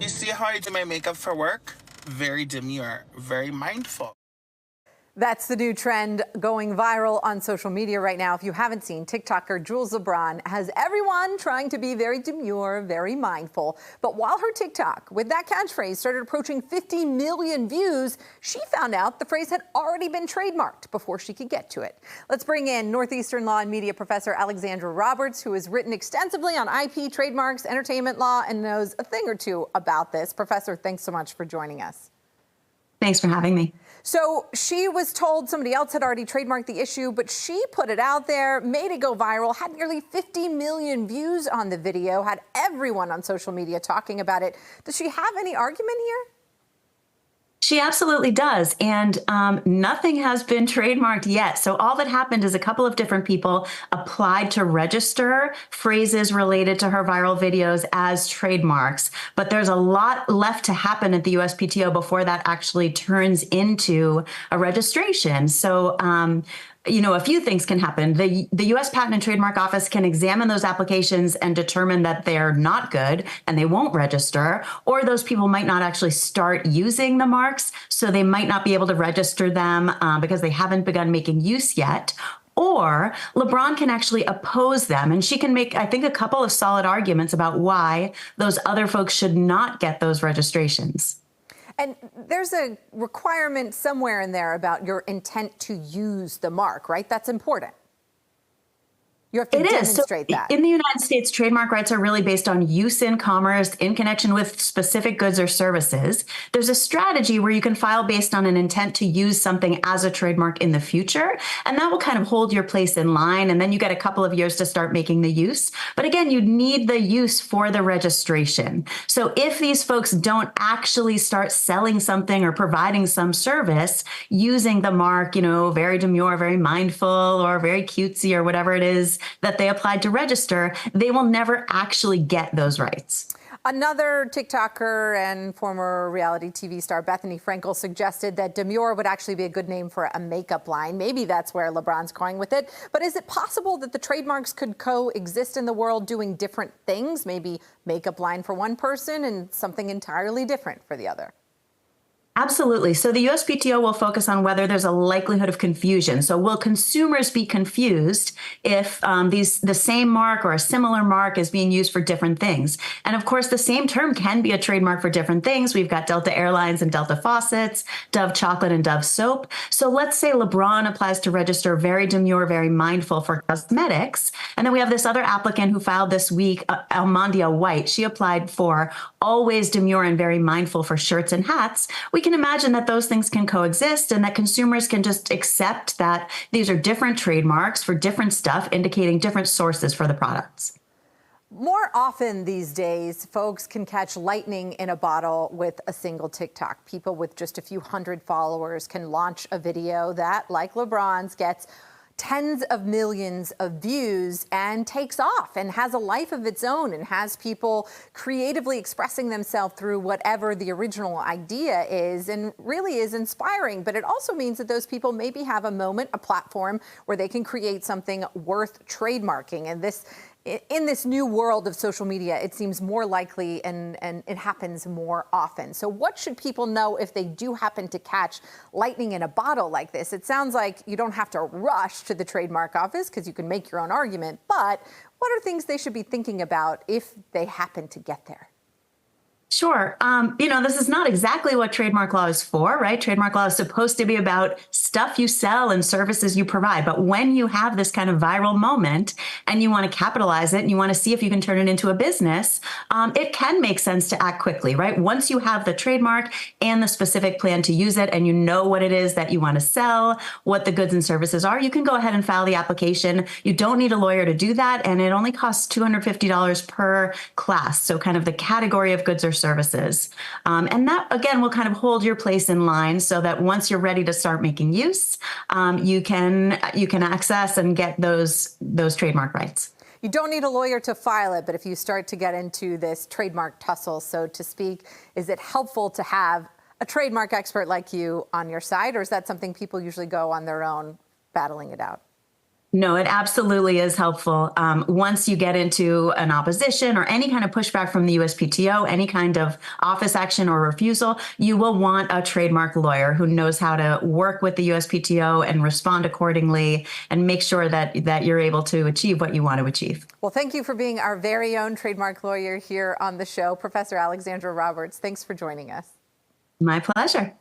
You see how I do my makeup for work? Very demure, very mindful. That's the new trend going viral on social media right now. If you haven't seen, TikToker Jules LeBron has everyone trying to be very demure, very mindful. But while her TikTok with that catchphrase started approaching 50 million views, she found out the phrase had already been trademarked before she could get to it. Let's bring in Northeastern law and media professor Alejandra Roberts, who has written extensively on IP, trademarks, entertainment law, and knows a thing or two about this. Professor, thanks so much for joining us. Thanks for having me. So she was told somebody else had already trademarked the issue, but she put it out there, made it go viral, had nearly 50 million views on the video, had everyone on social media talking about it. Does she have any argument here? She absolutely does. And nothing has been trademarked yet. So all that happened is a couple of different people applied to register phrases related to her viral videos as trademarks. But there's a lot left to happen at the USPTO before that actually turns into a registration. So, a few things can happen. The U.S. Patent and Trademark Office can examine those applications and determine that they're not good and they won't register, or those people might not actually start using the marks, so they might not be able to register them because they haven't begun making use yet. Or LeBron can actually oppose them, and she can make, I think, a couple of solid arguments about why those other folks should not get those registrations. And there's a requirement somewhere in there about your intent to use the mark, right? That's important. You have to demonstrate that. In the United States, trademark rights are really based on use in commerce in connection with specific goods or services. There's a strategy where you can file based on an intent to use something as a trademark in the future, and that will kind of hold your place in line, and then you get a couple of years to start making the use. But again, you need the use for the registration. So if these folks don't actually start selling something or providing some service using the mark, very demure, very mindful, or very cutesy, or whatever it is that they applied to register, they will never actually get those rights. Another TikToker and former reality TV star Bethany Frankel suggested that Demure would actually be a good name for a makeup line. Maybe that's where LeBron's going with it. But is it possible that the trademarks could coexist in the world doing different things? Maybe makeup line for one person and something entirely different for the other? Absolutely. So the USPTO will focus on whether there's a likelihood of confusion. So will consumers be confused if the same mark or a similar mark is being used for different things? And of course, the same term can be a trademark for different things. We've got Delta Airlines and Delta Faucets, Dove Chocolate and Dove Soap. So let's say LeBron applies to register very demure, very mindful for cosmetics. And then we have this other applicant who filed this week, Almandia White. She applied for always demure and very mindful for shirts and hats. We can imagine that those things can coexist and that consumers can just accept that these are different trademarks for different stuff, indicating different sources for the products. More often these days, folks can catch lightning in a bottle with a single TikTok. People with just a few hundred followers can launch a video that, like LeBron's, gets tens of millions of views and takes off and has a life of its own and has people creatively expressing themselves through whatever the original idea is and really is inspiring. But it also means that those people maybe have a moment, a platform where they can create something worth trademarking. And in this new world of social media, it seems more likely and it happens more often. So what should people know if they do happen to catch lightning in a bottle like this? It sounds like you don't have to rush to the trademark office because you can make your own argument, but what are things they should be thinking about if they happen to get there? Sure. This is not exactly what trademark law is for, right? Trademark law is supposed to be about stuff you sell and services you provide. But when you have this kind of viral moment and you want to capitalize it and you want to see if you can turn it into a business, it can make sense to act quickly, right? Once you have the trademark and the specific plan to use it and you know what it is that you want to sell, what the goods and services are, you can go ahead and file the application. You don't need a lawyer to do that. And it only costs $250 per class. So kind of the category of goods or services. And that, again, will kind of hold your place in line so that once you're ready to start making use, you can access and get those trademark rights. You don't need a lawyer to file it, but if you start to get into this trademark tussle, so to speak, is it helpful to have a trademark expert like you on your side, or is that something people usually go on their own battling it out? No, it absolutely is helpful. Once you get into an opposition or any kind of pushback from the USPTO, any kind of office action or refusal, you will want a trademark lawyer who knows how to work with the USPTO and respond accordingly and make sure that you're able to achieve what you want to achieve. Well, thank you for being our very own trademark lawyer here on the show. Professor Alexandra Roberts, thanks for joining us. My pleasure.